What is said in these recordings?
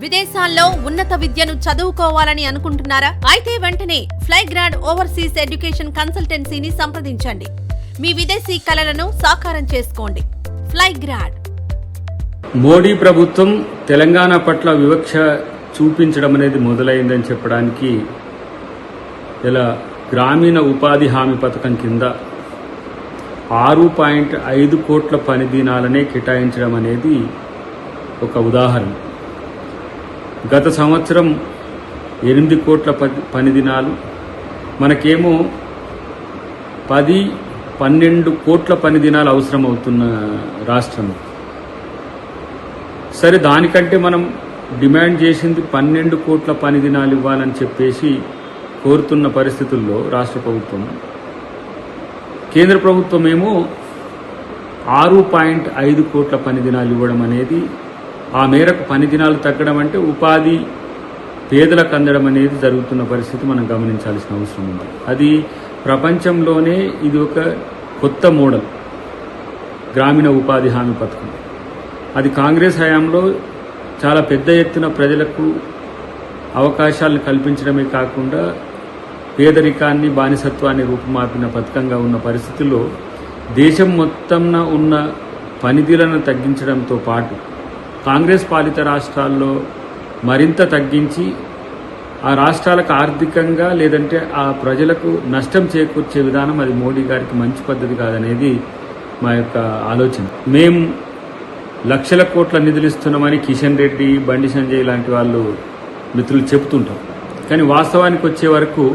విదేశాల్లో ఉన్నత విద్యను చదువుకోవాలని అనుకుంటున్నారా? అయితే వెంటనే ఫ్లైగ్రాడ్ ఓవర్సీస్ ఎడ్యుకేషన్ కన్సల్టెన్సీని సంప్రదించండి. మీ విదేశీ కలలను సాకారం చేసుకోండి. ఫ్లైగ్రాడ్. మోడీ ప్రభుత్వం తెలంగాణ పట్ల వివక్ష చూపించడం అనేది మొదలైందని చెప్పడానికి ఇలా గ్రామీణ ఉపాధి హామీ పథకం కింద 6.5 కోట్ల పని దినాలనే కేటాయించడం అనేది ఒక ఉదాహరణ. గత సంవత్సరం 8 కోట్ల పని దినాలు, మనకేమో 10-12 కోట్ల పని దినాలు అవసరం అవుతున్న రాష్ట్రం. సరే, దానికంటే మనం డిమాండ్ చేసింది 12 కోట్ల పని దినాలు ఇవ్వాలని చెప్పేసి కోరుతున్న పరిస్థితుల్లో రాష్ట్ర ప్రభుత్వం, కేంద్ర ప్రభుత్వం ఏమో 6.5 కోట్ల పని దినాలు ఇవ్వడం అనేది, ఆ మేరకు పని దినాలు తగ్గడం అంటే ఉపాధి పేదలకు అందడం అనేది జరుగుతున్న పరిస్థితి మనం గమనించాల్సిన అవసరం ఉంది. అది ప్రపంచంలోనే ఇది ఒక కొత్త మోడల్ గ్రామీణ ఉపాధి హామీ పథకం. అది కాంగ్రెస్ హయాంలో చాలా పెద్ద ఎత్తున ప్రజలకు అవకాశాలను కల్పించడమే కాకుండా పేదరికాన్ని, బానిసత్వాన్ని రూపుమాపిన పథకంగా ఉన్న పరిస్థితుల్లో దేశం మొత్తంన ఉన్న పనితీరులను తగ్గించడంతో పాటు కాంగ్రెస్ పాలిత రాష్ట్రాల్లో మరింత తగ్గించి ఆ రాష్ట్రాలకు ఆర్థికంగా లేదంటే ఆ ప్రజలకు నష్టం చేకూర్చే విధానం అది మోడీ గారికి మంచి పద్ధతి కాదనేది మా యొక్క ఆలోచన. మేము లక్షల కోట్ల నిధులు ఇస్తున్నామని కిషన్ రెడ్డి, బండి సంజయ్ లాంటి వాళ్ళు మిత్రులు చెబుతుంటాం. కానీ వాస్తవానికి వచ్చే వరకు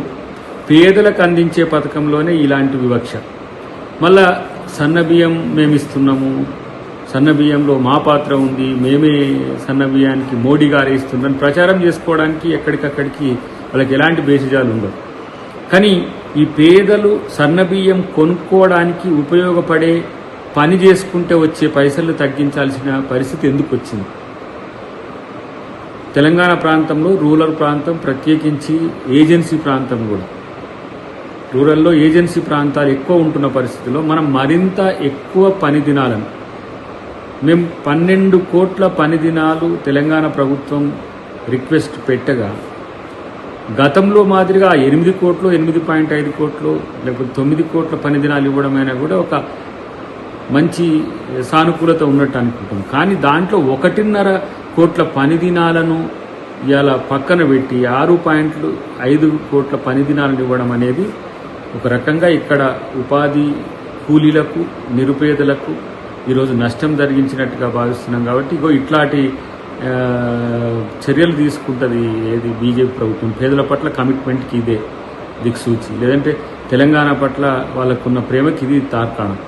పేదలకు అందించే పథకంలోనే ఇలాంటి వివక్ష. మళ్ళా సన్నబియ్యం మేము ఇస్తున్నాము, సన్నబియ్యంలో మా పాత్ర ఉంది, మేమే సన్నబియ్యానికి మోడీ గారే ఇస్తున్నారని ప్రచారం చేసుకోవడానికి ఎక్కడికక్కడికి వాళ్ళకి ఎలాంటి బేసిజాలు ఉండవు. కానీ ఈ పేదలు సన్నబియ్యం కొనుక్కోవడానికి ఉపయోగపడే పని చేసుకుంటే వచ్చే పైసలు తగ్గించాల్సిన పరిస్థితి ఎందుకు వచ్చింది? తెలంగాణ ప్రాంతంలో రూరల్ ప్రాంతం, ప్రత్యేకించి ఏజెన్సీ ప్రాంతం కూడా, రూరల్లో ఏజెన్సీ ప్రాంతాలు ఎక్కువ ఉంటున్న పరిస్థితుల్లో మనం మరింత ఎక్కువ పని దినాలను, మేము 12 కోట్ల పని దినాలు తెలంగాణ ప్రభుత్వం రిక్వెస్ట్ పెట్టగా, గతంలో మాదిరిగా 8 కోట్లు, 8.5 కోట్లు లేకపోతే 9 కోట్ల పని దినాలు ఇవ్వడమైనా కూడా ఒక మంచి సానుకూలత ఉన్నట్టు అనుకుంటాం. కానీ దాంట్లో 1.5 కోట్ల పని దినాలను ఇలా పక్కన పెట్టి 6.5 కోట్ల పని దినాలను ఇవ్వడం అనేది ఒక రకంగా ఇక్కడ ఉపాధి కూలీలకు, నిరుపేదలకు ఈరోజు నష్టం జరిగించినట్టుగా భావిస్తున్నాం. కాబట్టి ఇట్లాంటి చర్యలు తీసుకుంటుంది ఏది బీజేపీ ప్రభుత్వం. పేదల పట్ల కమిట్మెంట్కి ఇదే దిక్సూచి, లేదంటే తెలంగాణ పట్ల వాళ్ళకున్న ప్రేమకి ఇది తార్కాణం.